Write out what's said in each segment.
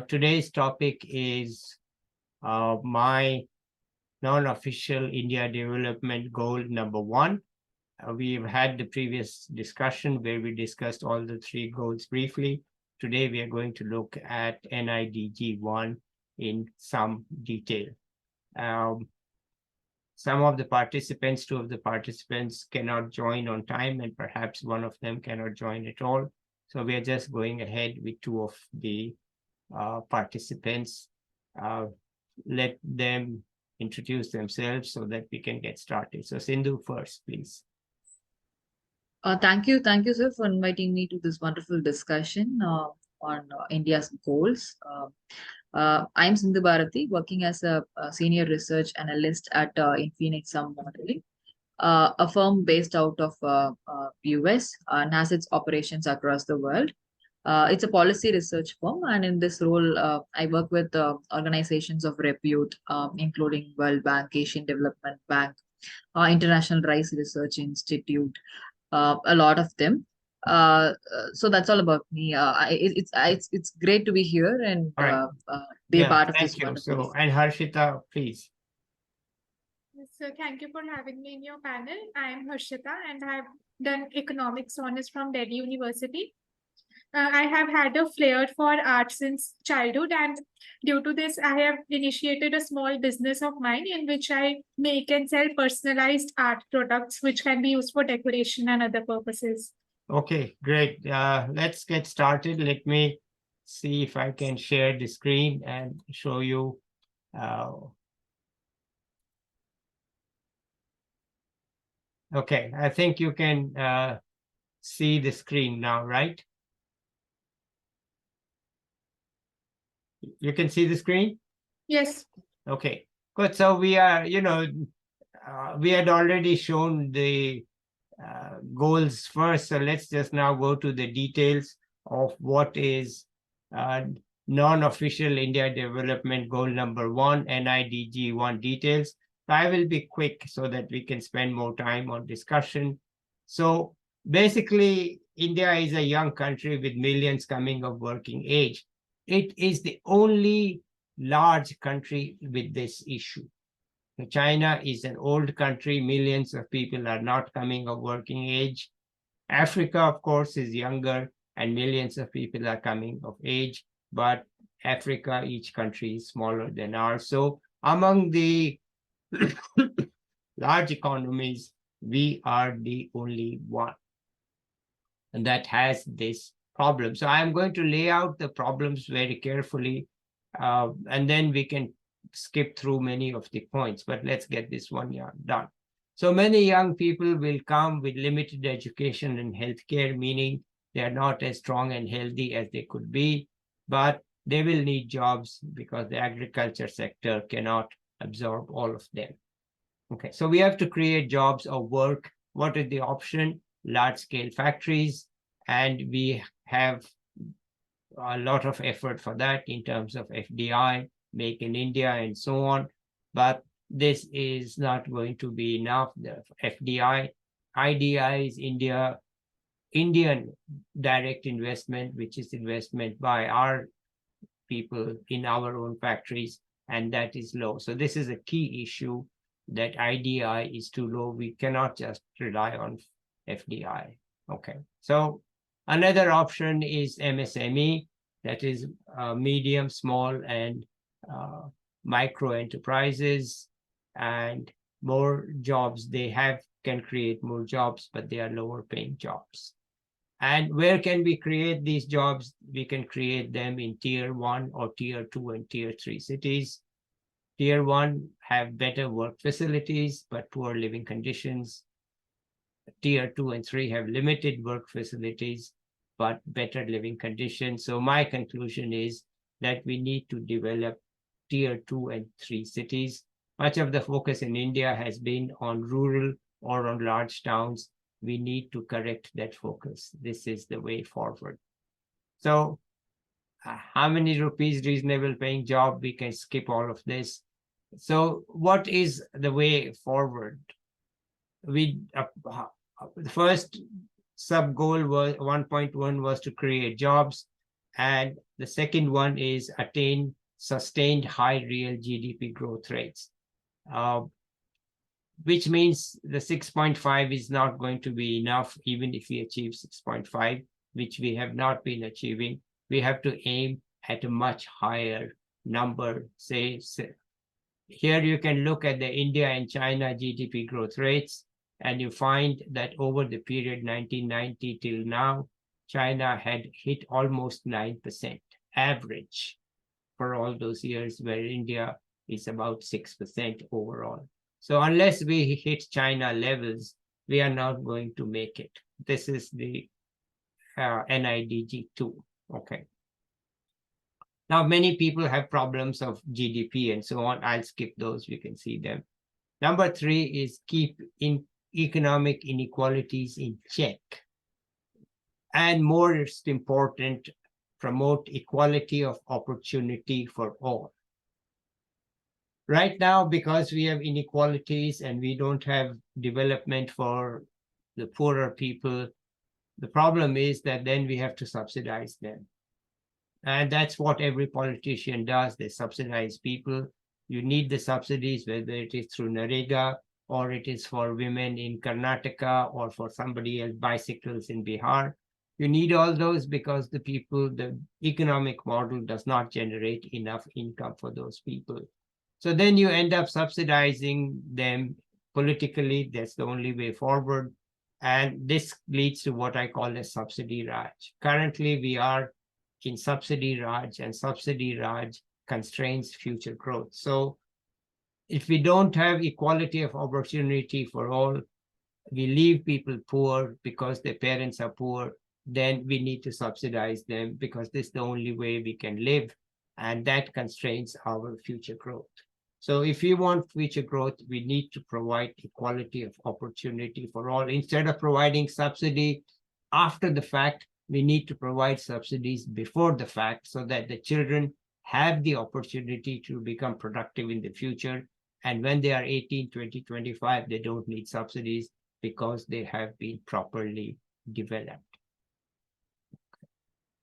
Today's topic is my non-official India development goal number 1. We've had the previous discussion where we discussed all the 3 goals briefly. Today, we are going to look at NIDG 1 in some detail. Some of the participants, 2 of the participants cannot join on time, and perhaps one of them cannot join at all. So we are just going ahead with 2 of the participants. Let them introduce themselves so that we can get started. So Sindhu first, please. Thank you, sir, for inviting me to this wonderful discussion on India's goals. I'm Sindhu Bharathi, working as a senior research analyst at Infinix Modeling, a firm based out of US and has its operations across the world. It's a policy research firm, and in this role, I work with organizations of repute, including World Bank, Asian Development Bank, International Rice Research Institute, a lot of them. So that's all about me. It's great to be here and be part of this wonderful. So, and Harshita, please. So thank you for having me in your panel. I am Harshita and I have done economics honors from Delhi University. I have had a flair for art since childhood, and due to this, I have initiated a small business of mine in which I make and sell personalized art products which can be used for decoration and other purposes. Okay, great. Let's get started. Let me see if I can share the screen and show you. Okay, I think you can see the screen now, right? You can see the screen? Yes. Okay, good. So we are, we had already shown the goals first. So let's just now go to the details of what is non-official India development goal number 1, NIDG 1 details. I will be quick so that we can spend more time on discussion. So basically, India is a young country with millions coming of working age. It is the only large country with this issue. China is an old country. Millions of people are not coming of working age. Africa, of course, is younger and millions of people are coming of age. But Africa, each country is smaller than ours. So among the large economies, we are the only one. And that has this problem. So I'm going to lay out the problems very carefully, and then we can skip through many of the points, but let's get this one done. So many young people will come with limited education and healthcare, meaning they are not as strong and healthy as they could be, but they will need jobs because the agriculture sector cannot absorb all of them. Okay, so we have to create jobs or work. What is the option? Large-scale factories, and we have a lot of effort for that in terms of FDI, Make in India, and so on. But this is not going to be enough. The FDI, IDI is Indian direct investment, which is investment by our people in our own factories, and that is low. So this is a key issue, that IDI is too low. We cannot just rely on FDI. Okay, so another option is MSME, that is medium, small, and micro enterprises, and more jobs they have can create more jobs, but they are lower paying jobs. And where can we create these jobs? We can create them in tier 1 or tier 2 and tier 3 cities. Tier 1 have better work facilities, but poor living conditions. Tier 2 and 3 have limited work facilities, but better living conditions. So my conclusion is that we need to develop tier 2 and 3 cities. Much of the focus in India has been on rural or on large towns. We need to correct that focus. This is the way forward. So how many rupees reasonable paying job? We can skip all of this. So what is the way forward? The first sub goal was 1.1 was to create jobs, And the second one is attain sustained high real GDP growth rates, which means the 6.5 is not going to be enough, even if we achieve 6.5, which we have not been achieving. We have to aim at a much higher number. Say here you can look at the India and China GDP growth rates, and you find that over the period 1990 till now, China had hit almost 9% average for all those years, where India is about 6% overall. So unless we hit China levels, we are not going to make it. This is the NIDG2. Okay. Now, many people have problems of GDP and so on. I'll skip those. We can see them. Number 3 is keep economic inequalities in check. And most important, promote equality of opportunity for all. Right now, because we have inequalities and we don't have development for the poorer people, the problem is that then we have to subsidize them. And that's what every politician does. They subsidize people. You need the subsidies, whether it is through Narega or it is for women in Karnataka or for somebody else, bicycles in Bihar. You need all those because the people, the economic model does not generate enough income for those people. So then you end up subsidizing them politically. That's the only way forward. And this leads to what I call a subsidy Raj. Currently, we are in subsidy Raj, and subsidy Raj constrains future growth. So if we don't have equality of opportunity for all, we leave people poor because their parents are poor, then we need to subsidize them because this is the only way we can live, and that constrains our future growth. So if we want future growth, we need to provide equality of opportunity for all. Instead of providing subsidy after the fact, we need to provide subsidies before the fact so that the children have the opportunity to become productive in the future. And when they are 18, 20, 25, they don't need subsidies because they have been properly developed.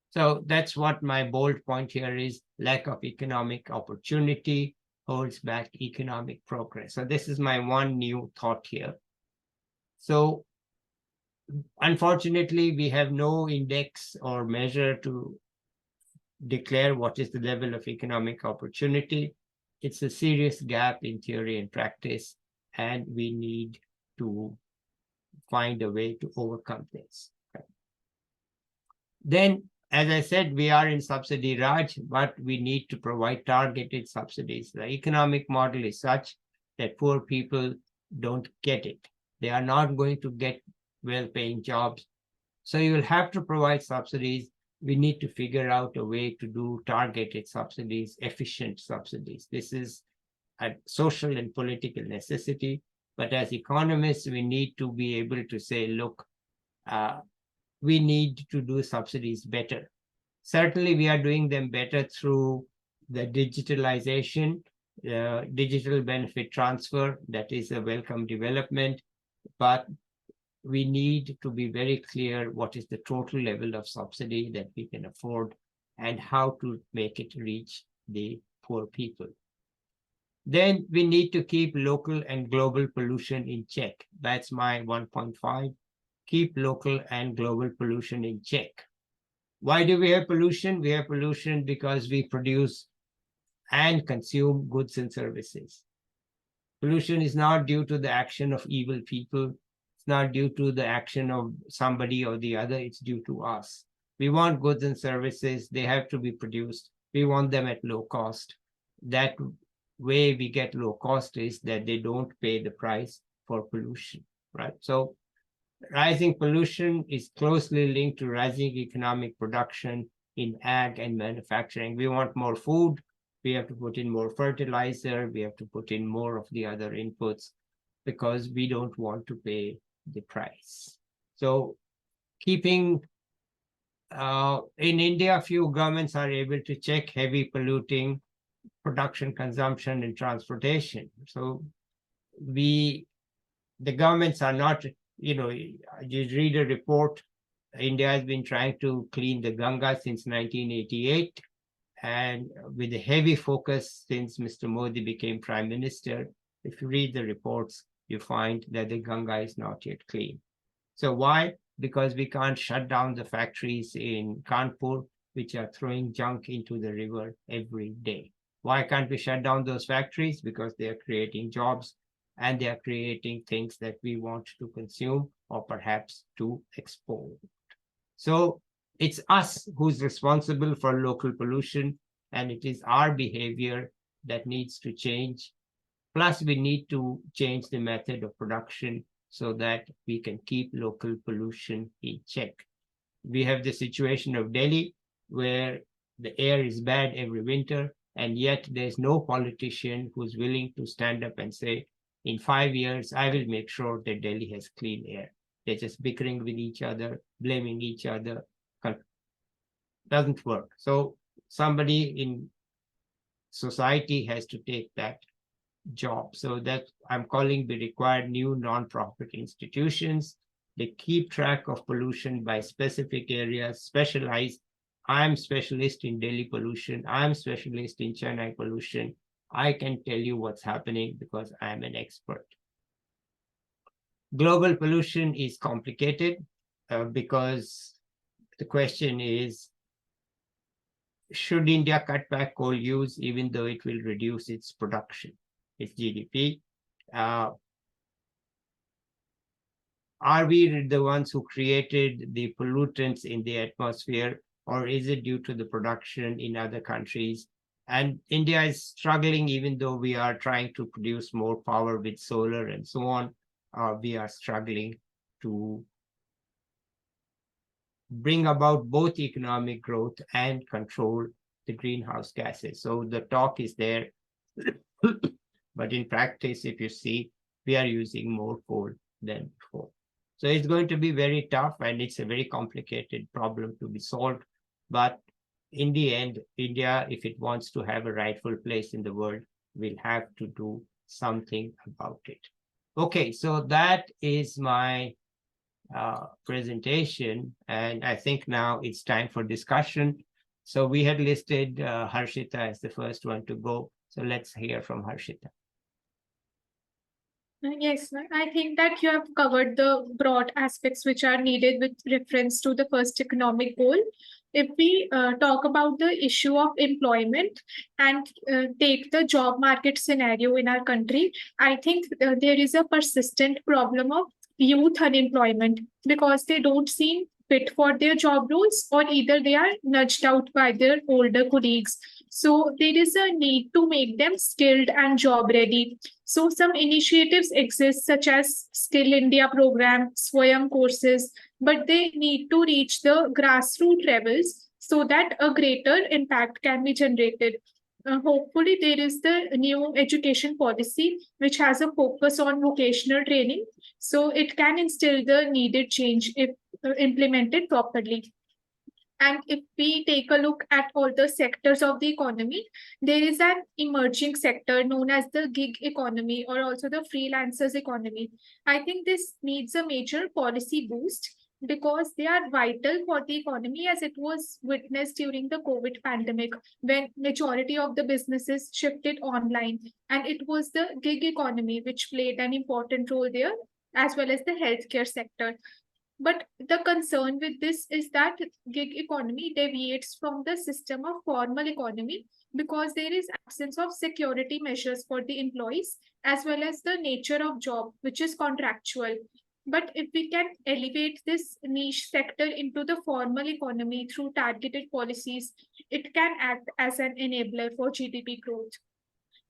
So that's what my bold point here is: lack of economic opportunity holds back economic progress. So this is my one new thought here. So unfortunately, we have no index or measure to declare what is the level of economic opportunity. It's a serious gap in theory and practice, and we need to find a way to overcome this. Okay. Then, as I said, we are in subsidy Raj, but we need to provide targeted subsidies. The economic model is such that poor people don't get it. They are not going to get well-paying jobs. So you will have to provide subsidies. We need to figure out a way to do targeted subsidies, efficient subsidies. This is a social and political necessity. But as economists, we need to be able to say, look, we need to do subsidies better. Certainly, we are doing them better through the digitalization, digital benefit transfer. That is a welcome development. But we need to be very clear what is the total level of subsidy that we can afford and how to make it reach the poor people. Then we need to keep local and global pollution in check. That's my 1.5. Keep local and global pollution in check. Why do we have pollution? We have pollution because we produce and consume goods and services. Pollution is not due to the action of evil people. It's not due to the action of somebody or the other. It's due to us. We want goods and services. They have to be produced. We want them at low cost. That way we get low cost is that they don't pay the price for pollution, right? So rising pollution is closely linked to rising economic production in ag and manufacturing. We want more food. We have to put in more fertilizer. We have to put in more of the other inputs because we don't want to pay the price. So keeping, in India, few governments are able to check heavy polluting production, consumption, and transportation. So the governments are not, you read a report India has been trying to clean the Ganga since 1988, and with a heavy focus since Mr. Modi became Prime Minister. If you read the reports, you find that the Ganga is not yet clean. So why? Because we can't shut down the factories in Kanpur, which are throwing junk into the river every day. Why can't we shut down those factories? Because they are creating jobs and they are creating things that we want to consume or perhaps to export. So it's us who's responsible for local pollution, and it is our behavior that needs to change. Plus, we need to change the method of production so that we can keep local pollution in check. We have the situation of Delhi, where the air is bad every winter, and yet there's no politician who's willing to stand up and say, in 5 years, I will make sure that Delhi has clean air. They're just bickering with each other, blaming each other. Doesn't work. So somebody in society has to take that job. So that I'm calling the required new non-profit institutions. They keep track of pollution by specific areas, specialize. I'm specialist in Delhi pollution. I'm specialist in Chennai pollution. I can tell you what's happening because I'm an expert. Global pollution is complicated because the question is, should India cut back coal use even though it will reduce its production, its GDP? Are we the ones who created the pollutants in the atmosphere, or is it due to the production in other countries? And India is struggling, even though we are trying to produce more power with solar and so on. We are struggling to bring about both economic growth and control the greenhouse gases. So the talk is there, but in practice, if you see, we are using more coal than before. So it's going to be very tough, and it's a very complicated problem to be solved. But in the end, India, if it wants to have a rightful place in the world, will have to do something about it. Okay, so that is my presentation, and I think now it's time for discussion. So we had listed Harshita as the first one to go. So let's hear from Harshita. Yes, I think that you have covered the broad aspects which are needed with reference to the first economic goal. If we talk about the issue of employment and take the job market scenario in our country, I think there is a persistent problem of youth unemployment because they don't seem fit for their job roles, or either they are nudged out by their older colleagues. So there is a need to make them skilled and job ready. So some initiatives exist such as Skill India program, Swayam courses, but they need to reach the grassroots levels so that a greater impact can be generated. Hopefully, there is the new education policy which has a focus on vocational training, so it can instill the needed change if implemented properly. And if we take a look at all the sectors of the economy, there is an emerging sector known as the gig economy or also the freelancers economy. I think this needs a major policy boost because they are vital for the economy as it was witnessed during the COVID pandemic when majority of the businesses shifted online, and it was the gig economy which played an important role there as well as the healthcare sector. But the concern with this is that gig economy deviates from the system of formal economy because there is absence of security measures for the employees as well as the nature of job, which is contractual. But if we can elevate this niche sector into the formal economy through targeted policies, it can act as an enabler for GDP growth.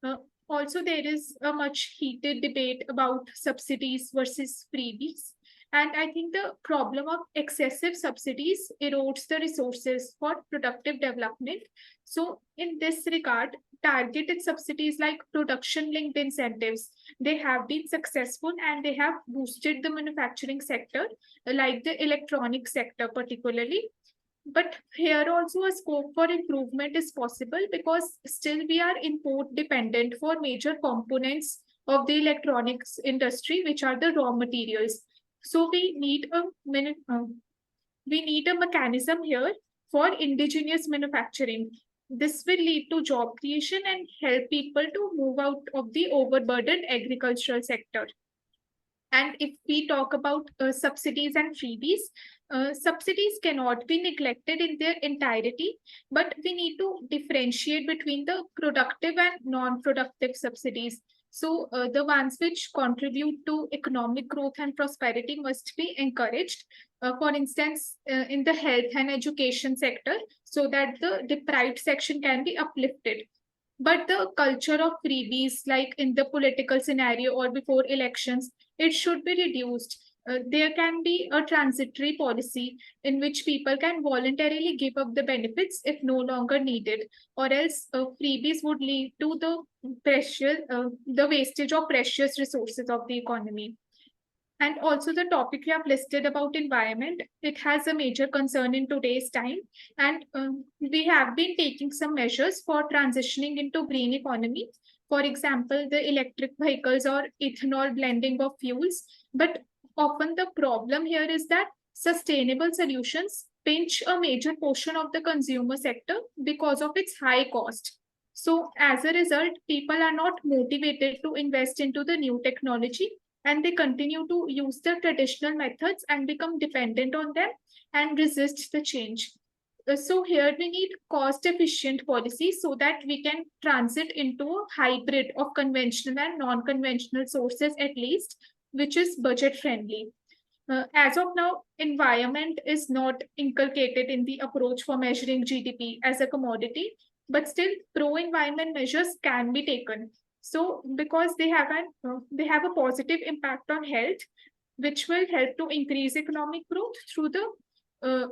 Uh, Also, there is a much heated debate about subsidies versus freebies. And I think the problem of excessive subsidies erodes the resources for productive development. So, in this regard, targeted subsidies like production linked incentives, they have been successful and they have boosted the manufacturing sector, like the electronic sector particularly. But here also a scope for improvement is possible because still we are import dependent for major components of the electronics industry, which are the raw materials. So we need a minute. we need a mechanism here for indigenous manufacturing. This will lead to job creation and help people to move out of the overburdened agricultural sector. And if we talk about subsidies and freebies, subsidies cannot be neglected in their entirety, but we need to differentiate between the productive and non-productive subsidies. So the ones which contribute to economic growth and prosperity must be encouraged. For instance, in the health and education sector, so that the deprived section can be uplifted. But the culture of freebies, like in the political scenario or before elections, it should be reduced. There can be a transitory policy in which people can voluntarily give up the benefits if no longer needed, or else freebies would lead to the wastage of precious resources of the economy. And also the topic you have listed about environment, it has a major concern in today's time. And we have been taking some measures for transitioning into green economy. For example, the electric vehicles or ethanol blending of fuels. But often the problem here is that sustainable solutions pinch a major portion of the consumer sector because of its high cost. So as a result, people are not motivated to invest into the new technology, and they continue to use the traditional methods and become dependent on them and resist the change. So here we need cost efficient policy so that we can transit into a hybrid of conventional and non-conventional sources at least, which is budget friendly. As of now, environment is not inculcated in the approach for measuring GDP as a commodity, but still pro-environment measures can be taken. So because they have a positive impact on health, which will help to increase economic growth through the uh,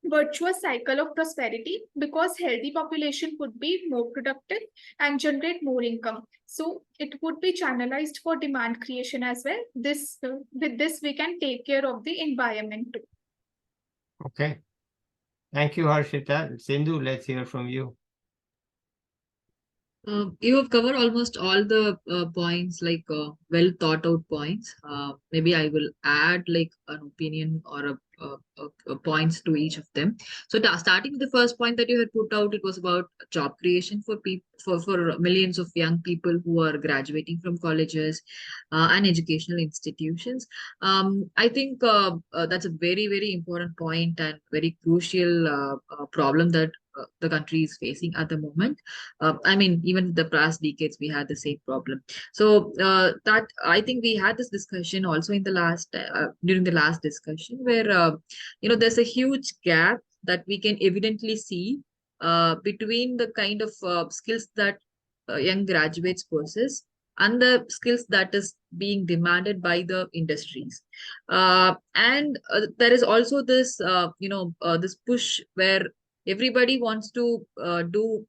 virtuous cycle of prosperity, because healthy population would be more productive and generate more income. So it would be channelized for demand creation as well. With this we can take care of the environment too. Okay. Thank you, Harshita. Sindhu, let's hear from you. You have covered almost all the points, like well thought out points. Maybe I will add like an opinion or a points to each of them. So starting with the first point that you had put out, it was about job creation for people, for millions of young people who are graduating from colleges and educational institutions. I think that's a very important point and very crucial problem that the country is facing at the moment. I mean, even the past decades, we had the same problem. So that I think we had this discussion also in the last during the last discussion, where there's a huge gap that we can evidently see between the kind of skills that young graduates possess and the skills that is being demanded by the industries. And there is also this this push where everybody wants to do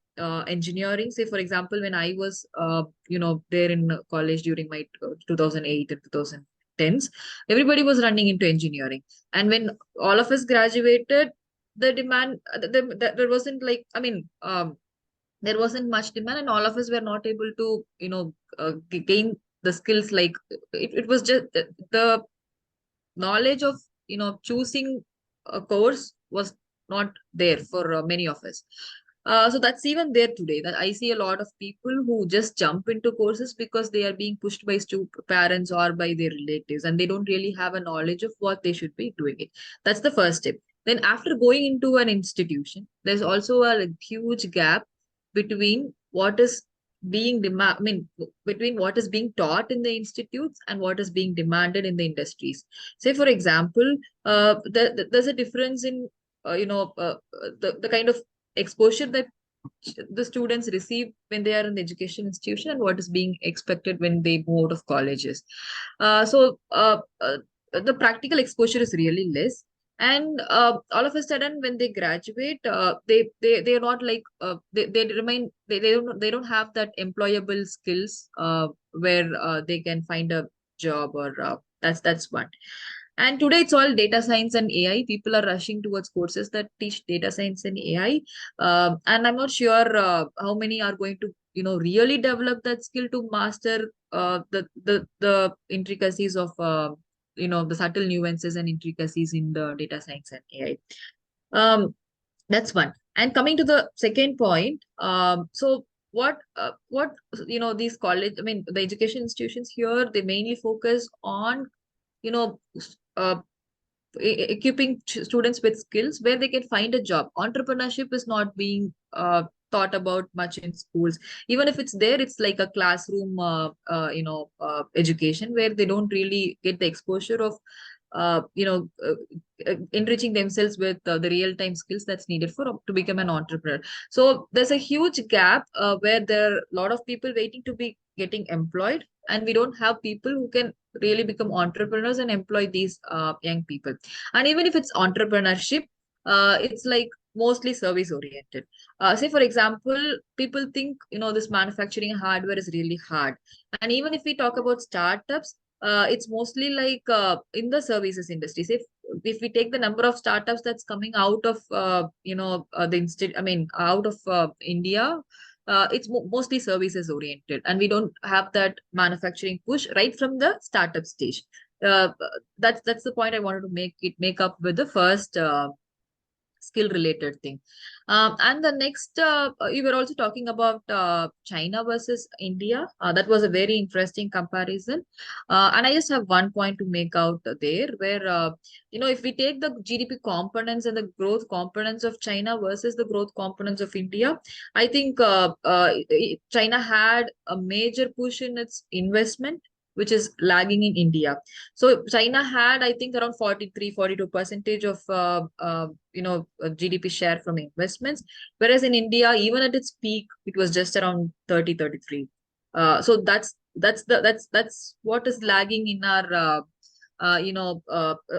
engineering. Say, for example, when I was there in college during my 2008 and 2010s, everybody was running into engineering. And when all of us graduated, the demand there wasn't like, I mean, there wasn't much demand, and all of us were not able to gain the skills. Like it was just the knowledge of choosing a course was not there for many of us. So that's even there today, that I see a lot of people who just jump into courses because they are being pushed by parents or by their relatives, and they don't really have a knowledge of what they should be doing it. That's the first step. Then after going into an institution, there's also a huge gap between what is between what is being taught in the institutes and what is being demanded in the industries. Say, for example, there's a difference in the kind of exposure that the students receive when they are in the education institution and what is being expected when they move out of colleges. The practical exposure is really less. And all of a sudden, when they graduate, they are not like they remain they don't have that employable skills where they can find a job, or that's one. And today it's all data science and AI. People are rushing towards courses that teach data science and AI. And I'm not sure how many are going to, really develop that skill to master the intricacies of the subtle nuances and intricacies in the data science and AI. That's one. And coming to the second point, so what these college, I mean, the education institutions here, they mainly focus on you know uh, equipping students with skills where they can find a job. Entrepreneurship is not being taught about much in schools. Even if it's there, it's like a classroom education where they don't really get the exposure of enriching themselves with the real time skills that's needed for to become an entrepreneur. So there's a huge gap where there are a lot of people waiting to be getting employed, and we don't have people who can really become entrepreneurs and employ these young people. And even if it's entrepreneurship, it's like mostly service oriented. Say for example, people think this manufacturing hardware is really hard, and even if we talk about startups, it's mostly like in the services industries. If we take the number of startups that's coming out of out of India, it's mostly services oriented, and we don't have that manufacturing push right from the startup stage. uh, that's the point I wanted to make up with the first skill related thing. And the next, you were also talking about China versus India. That was a very interesting comparison. And I just have one point to make out there where, if we take the GDP components and the growth components of China versus the growth components of India, I think China had a major push in its investment, which is lagging in India. So China had, I think, around 43-42% of GDP share from investments, whereas in India, even at its peak, it was just around 30-33. So that's what is lagging in our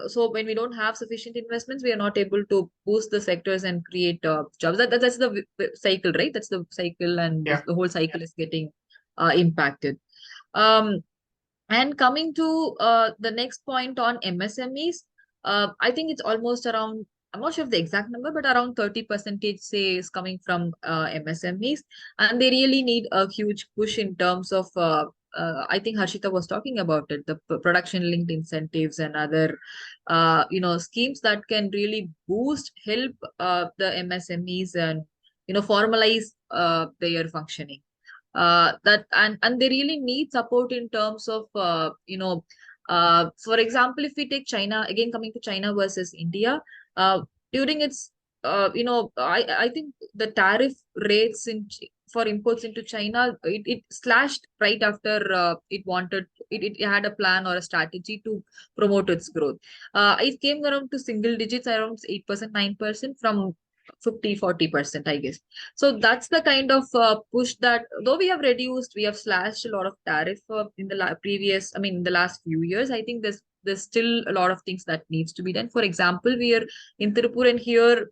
so when we don't have sufficient investments, we are not able to boost the sectors and create jobs. That's the cycle, right? That's the cycle, and Yeah. the whole cycle is getting impacted. And coming to the next point on MSMEs, I think it's almost around, I'm not sure of the exact number, but around 30% say is coming from MSMEs. And they really need a huge push in terms of, I think Harshita was talking about it, the production linked incentives and other, schemes that can really help the MSMEs and, formalize their functioning. That and they really need support in terms of for example, if we take China again, coming to China versus India, during its I think the tariff rates for imports into China, it slashed right after it had a plan or a strategy to promote its growth. It came around to single digits, around 8%, 9% from 50-40%, I guess. So that's the kind of push that, though we have reduced, we have slashed a lot of tariff in the in the last few years. I think there's still a lot of things that needs to be done. For example, we are in Tirupur, and here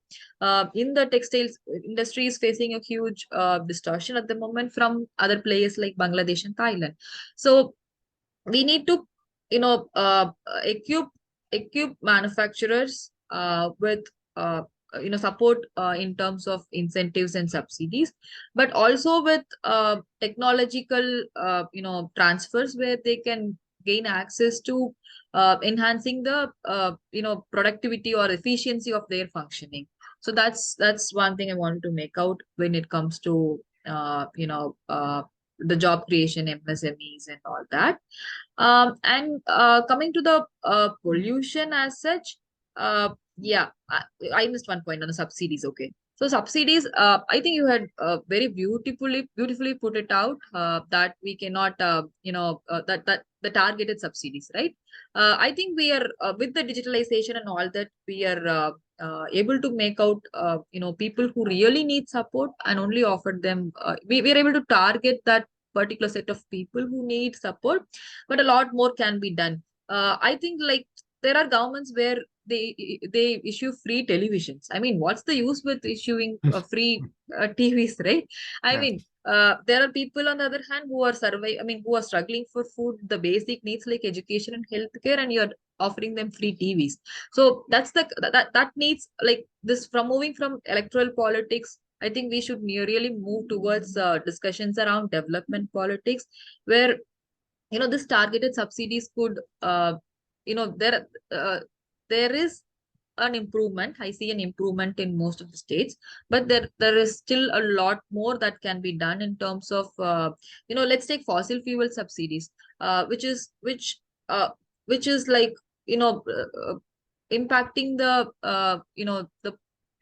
in the textiles industry is facing a huge distortion at the moment from other players like Bangladesh and Thailand. So we need to equip manufacturers with support in terms of incentives and subsidies, but also with technological transfers where they can gain access to enhancing the productivity or efficiency of their functioning. So that's one thing I wanted to make out when it comes to the job creation, MSMEs and all that. And coming to the pollution as such, I missed one point on the subsidies. Okay, so subsidies, I think you had very beautifully put it out that we cannot, that the targeted subsidies, right? I think we are with the digitalization and all that, we are able to make out, people who really need support and only offer them. We are able to target that particular set of people who need support, but a lot more can be done. I think like there are governments where they issue free televisions. I mean, what's the use with issuing free TVs, right? I mean, there are people on the other hand who are who are struggling for food, the basic needs like education and healthcare, and you're offering them free TVs. So that's that needs like this, from moving from electoral politics. I think we should really move towards discussions around development politics, where this targeted subsidies could there is an improvement. I see an improvement in most of the states, but there is still a lot more that can be done in terms of let's take fossil fuel subsidies, uh, which is like impacting the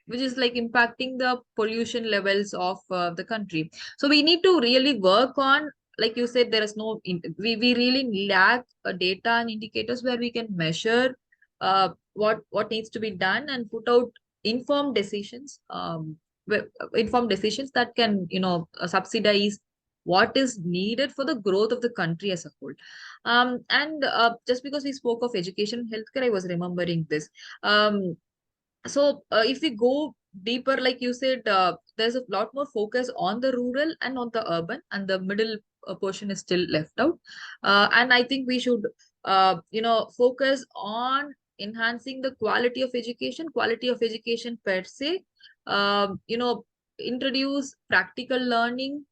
which is like impacting the pollution levels of the country. So we need to really work on, like you said, there is no we really lack data and indicators where we can measure what needs to be done and put out informed decisions, informed decisions that can subsidize what is needed for the growth of the country as a whole. And just because we spoke of education and healthcare, I was remembering this. If we go deeper, like you said, there's a lot more focus on the rural and on the urban, and the middle portion is still left out. And I think we should, focus on enhancing the quality of education per se. Introduce practical learning,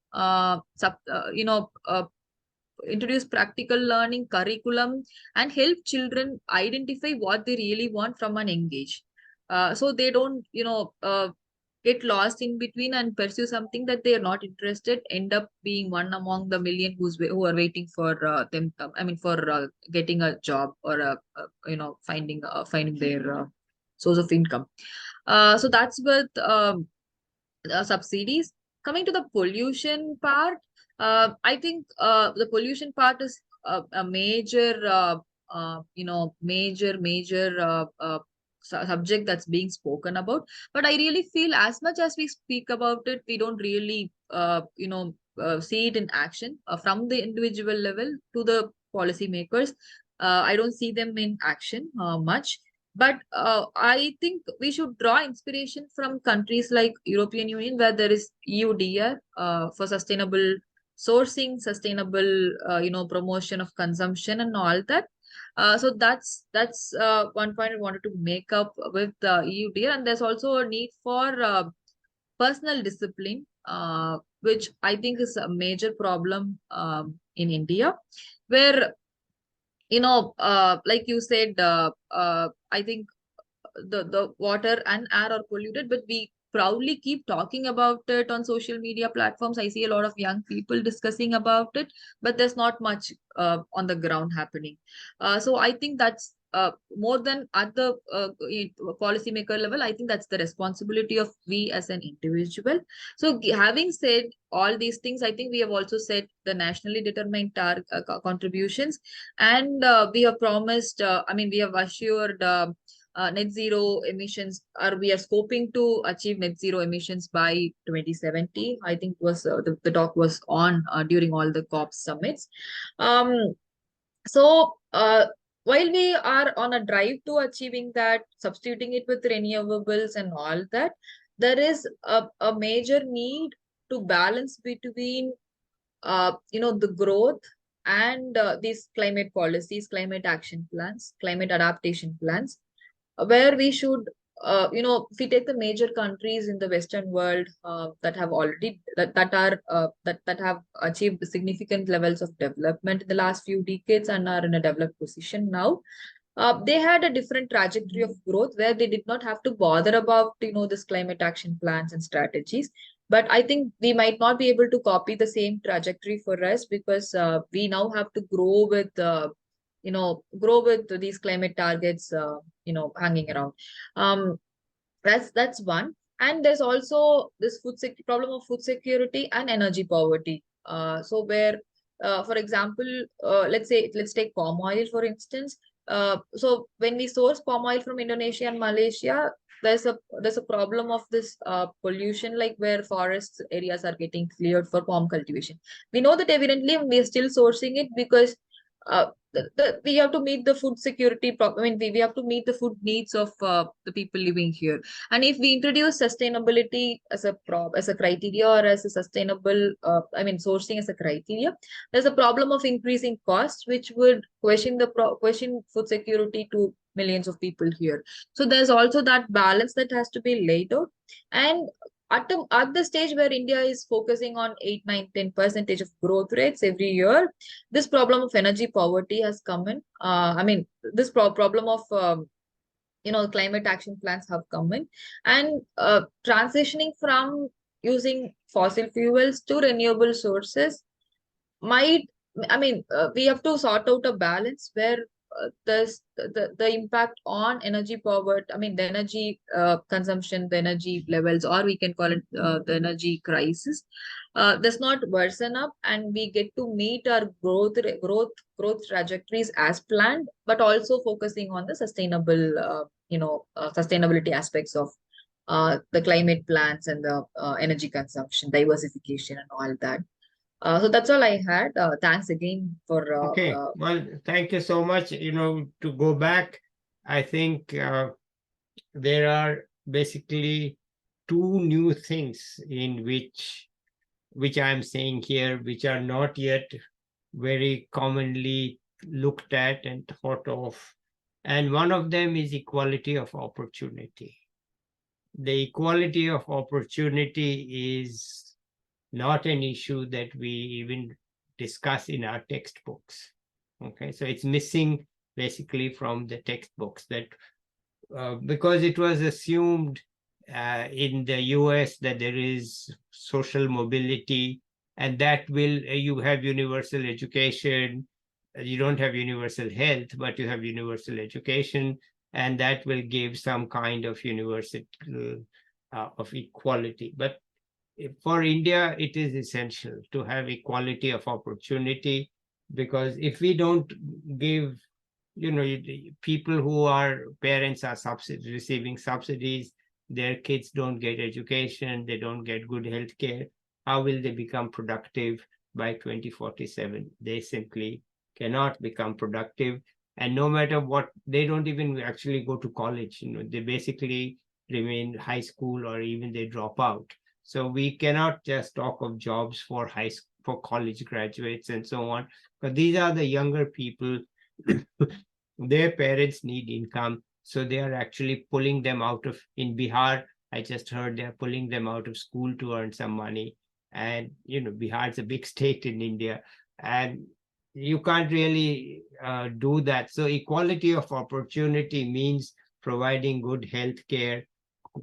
introduce practical learning curriculum, and help children identify what they really want from an engage. So they don't get lost in between and pursue something that they are not interested, end up being one among the million who are waiting for them, for getting a job or finding their source of income. So that's with subsidies. Coming to the pollution part, I think the pollution part is a major, subject that's being spoken about. But I really feel as much as we speak about it, we don't really, see it in action from the individual level to the policymakers. I don't see them in action much. But I think we should draw inspiration from countries like European Union, where there is EUDR for sustainable sourcing, sustainable promotion of consumption and all that. So that's one point I wanted to make up with the EUDR. And there's also a need for personal discipline, which I think is a major problem in India, where like you said, I think the water and air are polluted, but we proudly keep talking about it on social media platforms. I see a lot of young people discussing about it, but there's not much on the ground happening. So I think that's more than at the policymaker level. I think that's the responsibility of we as an individual. So having said all these things, I think we have also set the nationally determined contributions, and we have promised, we have assured net zero emissions, or we are scoping to achieve net zero emissions by 2070. I think was the talk was on during all the COP summits. So while we are on a drive to achieving that, substituting it with renewables and all that, there is a major need to balance between the growth and these climate policies, climate action plans, climate adaptation plans, where we should, if we take the major countries in the Western world that have already that have achieved significant levels of development in the last few decades and are in a developed position now, they had a different trajectory of growth where they did not have to bother about this climate action plans and strategies. But I think we might not be able to copy the same trajectory for us, because we now have to grow with these climate targets hanging around. That's one. And there's also this problem of food security and energy poverty. So where for example, let's take palm oil for instance. So when we source palm oil from Indonesia and Malaysia, there's a problem of this pollution, like where forest areas are getting cleared for palm cultivation. We know that evidently we are still sourcing it because we have to meet the food security problem. We have to meet the food needs of the people living here. And if we introduce sustainability as a criteria, or as a sustainable sourcing as a criteria, there's a problem of increasing costs, which would question food security to millions of people here. So there's also that balance that has to be laid out. And at the stage where India is focusing on 8, 9, 10% of growth rates every year, this problem of energy poverty has come in. I mean, this problem of climate action plans have come in, and transitioning from using fossil fuels to renewable sources might, I mean, we have to sort out a balance where the impact on energy poverty, I mean, the energy consumption, the energy levels, or we can call it the energy crisis, does not worsen up, and we get to meet our growth trajectories as planned, but also focusing on the sustainable, sustainability aspects of the climate plans and the energy consumption, diversification, and all that. So that's all I had. Thanks again for. Okay, well, thank you so much. To go back, I think there are basically two new things in which I'm saying here, which are not yet very commonly looked at and thought of. And one of them is equality of opportunity. The equality of opportunity is not an issue that we even discuss in our textbooks. Okay, so it's missing basically from the textbooks, that because it was assumed in the US that there is social mobility, and that will, you have universal education, you don't have universal health, but you have universal education, and that will give some kind of universal of equality. But for India, it is essential to have equality of opportunity, because if we don't give, people who are parents are receiving subsidies, their kids don't get education, they don't get good health care, how will they become productive by 2047? They simply cannot become productive. And no matter what, they don't even actually go to college. They basically remain high school, or even they drop out. So we cannot just talk of jobs for college graduates and so on, but these are the younger people. Their parents need income, so they are actually pulling them out of, in Bihar, I just heard they're pulling them out of school to earn some money. And Bihar is a big state in India, and you can't really do that. So equality of opportunity means providing good health care,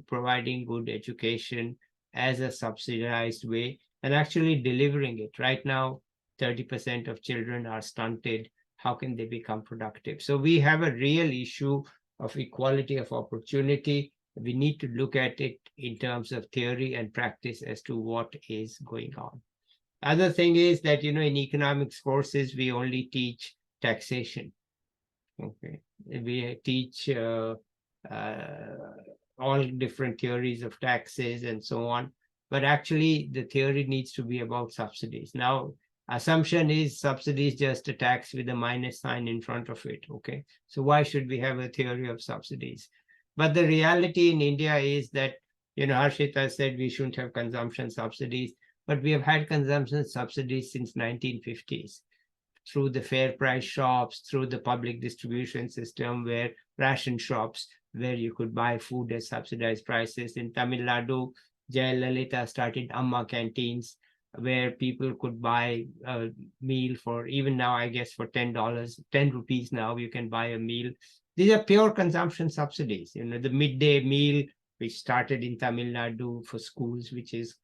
providing good education as a subsidized way, and actually delivering it. Right now, 30% of children are stunted. How can they become productive? So we have a real issue of equality of opportunity. We need to look at it in terms of theory and practice as to what is going on. Other thing is that, in economics courses, we only teach taxation. Okay, we teach all different theories of taxes and so on, but actually the theory needs to be about subsidies. Now, assumption is subsidies just a tax with a minus sign in front of it. Okay, so why should we have a theory of subsidies? But the reality in India is that, Harshita said we shouldn't have consumption subsidies, but we have had consumption subsidies since 1950s through the fair price shops, through the public distribution system, where ration shops, where you could buy food at subsidized prices. In Tamil Nadu, Jayalalitha started Amma canteens, where people could buy a meal for, even now, I guess, for $10, 10 rupees now, you can buy a meal. These are pure consumption subsidies. The midday meal, which started in Tamil Nadu for schools, which is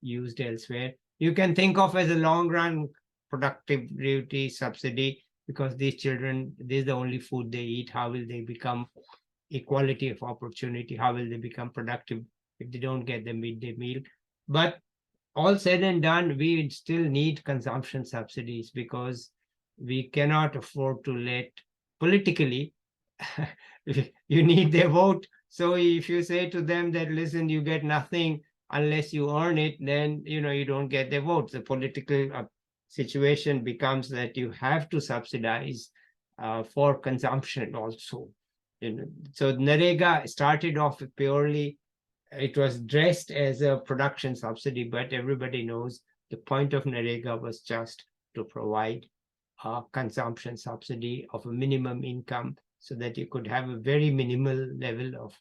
used elsewhere, you can think of as a long run productivity subsidy, because these children, this is the only food they eat. How will they become equality of opportunity? How will they become productive if they don't get the midday meal? But all said and done, we still need consumption subsidies, because we cannot afford to let, politically, you need their vote. So if you say to them that, listen, you get nothing unless you earn it, then you don't get their vote. The political situation becomes that you have to subsidize for consumption also. So Narega started off purely, it was dressed as a production subsidy, but everybody knows the point of Narega was just to provide a consumption subsidy of a minimum income, so that you could have a very minimal level of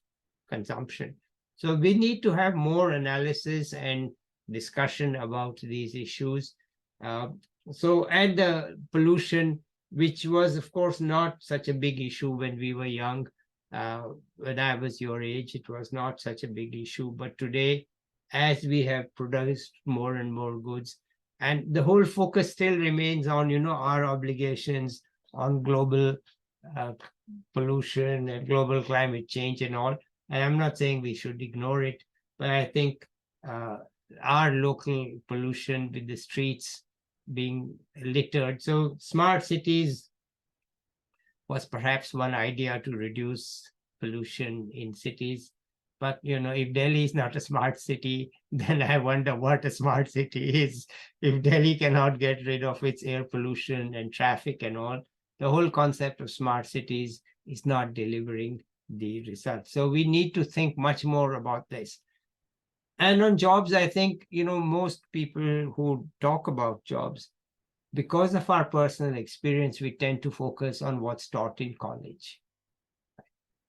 consumption. So we need to have more analysis and discussion about these issues. And the pollution, which was, of course, not such a big issue when we were young. When I was your age, it was not such a big issue. But today, as we have produced more and more goods, and the whole focus still remains on, our obligations on global pollution and global climate change and all. And I'm not saying we should ignore it, but I think our local pollution with the streets being littered. So smart cities was perhaps one idea to reduce pollution in cities. But, if Delhi is not a smart city, then I wonder what a smart city is. If Delhi cannot get rid of its air pollution and traffic and all, the whole concept of smart cities is not delivering the results. So we need to think much more about this. And on jobs, I think, most people who talk about jobs, because of our personal experience, we tend to focus on what's taught in college.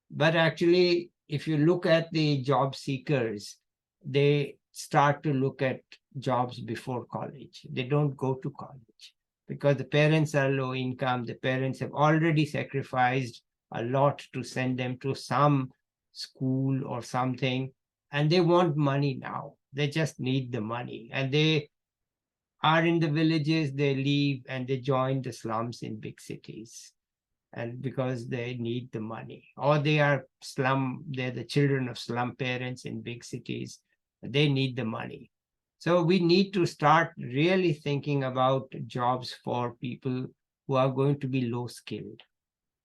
But actually, if you look at the job seekers, they start to look at jobs before college. They don't go to college because the parents are low income. The parents have already sacrificed a lot to send them to some school or something, and they want money now. They just need the money, and they are in the villages, they leave and they join the slums in big cities, and because they need the money, or they're the children of slum parents in big cities, they need the money. So we need to start really thinking about jobs for people who are going to be low skilled,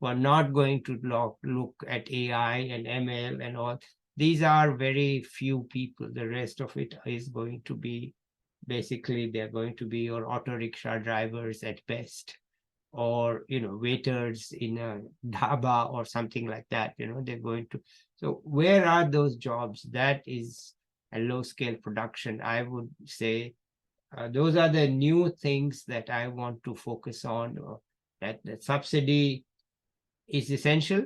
who are not going to look at AI and ML and all. These are very few people. The rest of it is going to be, basically, they're going to be your auto rickshaw drivers at best, or waiters in a dhaba or something like that. They're going to. So where are those jobs? That is a low scale production, I would say. Those are the new things that I want to focus on. That subsidy is essential,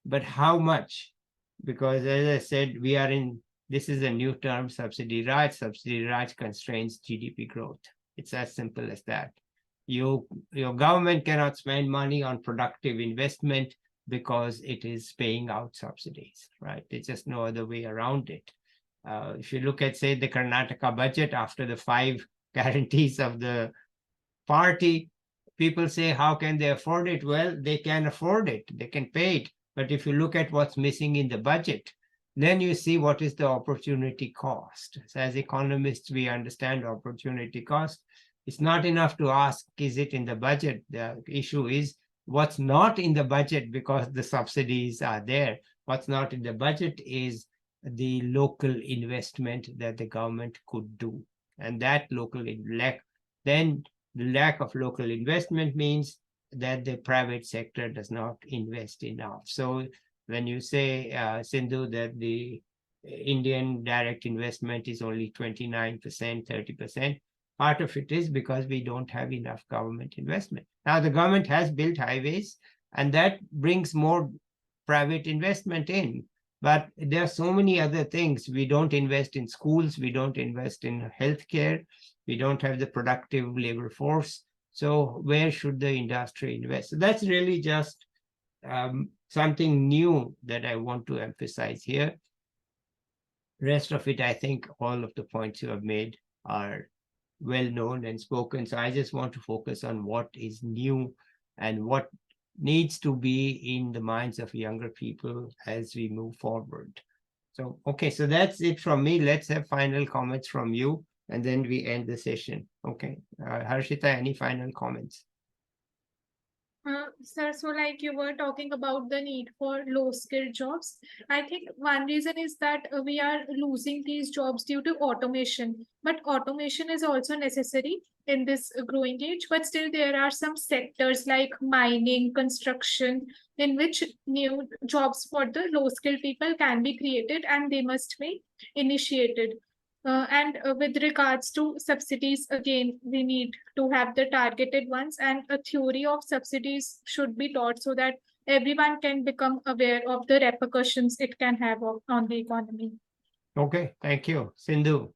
but how much? Because as I said, this is a new term, Subsidy Raj. Subsidy Raj constrains GDP growth. It's as simple as that. Your government cannot spend money on productive investment because it is paying out subsidies, right? There's just no other way around it. If you look at, say, the Karnataka budget, after the 5 guarantees of the party, people say, how can they afford it? Well, they can afford it. They can pay it. But if you look at what's missing in the budget, then you see what is the opportunity cost. So as economists, we understand opportunity cost. It's not enough to ask, is it in the budget? The issue is what's not in the budget, because the subsidies are there. What's not in the budget is the local investment that the government could do. And that then the lack of local investment means that the private sector does not invest enough. So when you say, Sindhu, that the Indian direct investment is only 29%, 30%, part of it is because we don't have enough government investment. Now, the government has built highways, and that brings more private investment in. But there are so many other things. We don't invest in schools. We don't invest in healthcare. We don't have the productive labor force. So where should the industry invest? So that's really just something new that I want to emphasize here. Rest of it, I think all of the points you have made are well known and spoken. So I just want to focus on what is new and what needs to be in the minds of younger people as we move forward. So, okay, so that's it from me. Let's have final comments from you, and then we end the session. Okay, Harshita, any final comments? Sir, so like you were talking about the need for low-skilled jobs. I think one reason is that we are losing these jobs due to automation. But automation is also necessary in this growing age. But still, there are some sectors like mining, construction, in which new jobs for the low-skilled people can be created, and they must be initiated. And with regards to subsidies, again, we need to have the targeted ones, and a theory of subsidies should be taught so that everyone can become aware of the repercussions it can have on the economy. Okay, thank you. Sindhu.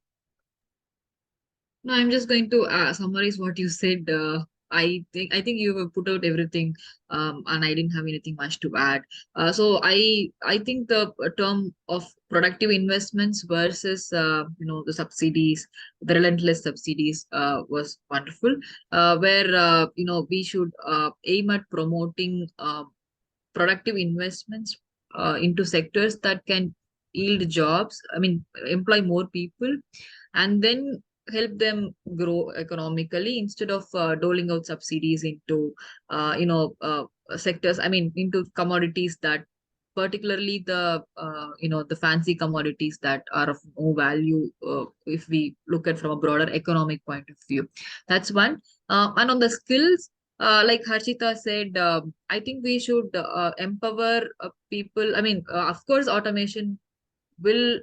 No, I'm just going to summarize what you said. I think you have put out everything, and I didn't have anything much to add. So I think the term of productive investments versus the subsidies, the relentless subsidies, was wonderful. Where we should aim at promoting productive investments into sectors that can yield jobs. I mean, employ more people, and then help them grow economically instead of doling out subsidies into sectors, I mean, into commodities that, particularly the fancy commodities that are of no value, if we look at from a broader economic point of view. That's one. And on the skills, like Harshita said, I think we should empower people. I mean, of course, automation will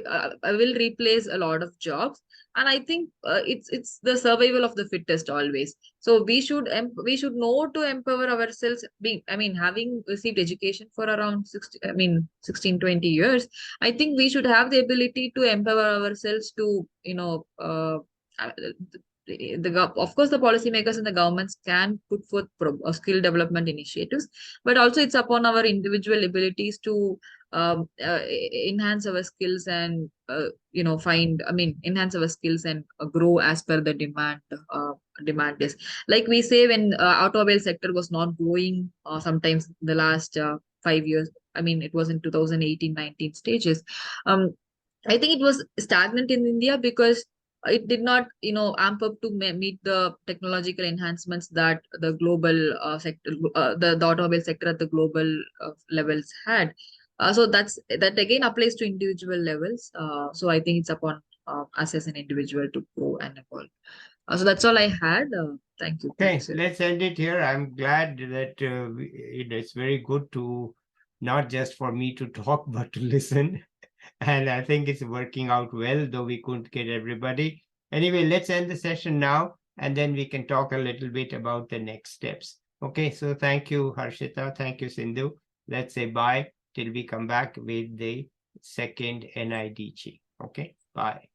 will replace a lot of jobs, and I think it's the survival of the fittest always. So we should know to empower ourselves, being, I mean, having received education for around 60, I mean, 16-20 years, I think we should have the ability to empower ourselves to uh, of course, the policymakers and the governments can put forth skill development initiatives, but also it's upon our individual abilities to enhance our skills and enhance our skills and grow as per the demand is. Like we say, when automobile sector was not growing, sometimes in the last 5 years, I mean, it was in 2018-19 stages. um I think it was stagnant in India because it did not, amp up to meet the technological enhancements that the global sector, the automobile sector at the global levels had. So that again applies to individual levels. So I think it's upon us as an individual to grow and evolve. So that's all I had. Thank you. Okay, Sir. let's end it here. I'm glad that it's very good to not just for me to talk, but to listen. And I think it's working out well, though we couldn't get everybody. Anyway, let's end the session now, and then we can talk a little bit about the next steps. Okay, so thank you, Harshita. Thank you, Sindhu. Let's say bye till we come back with the second NIDG. Okay, bye.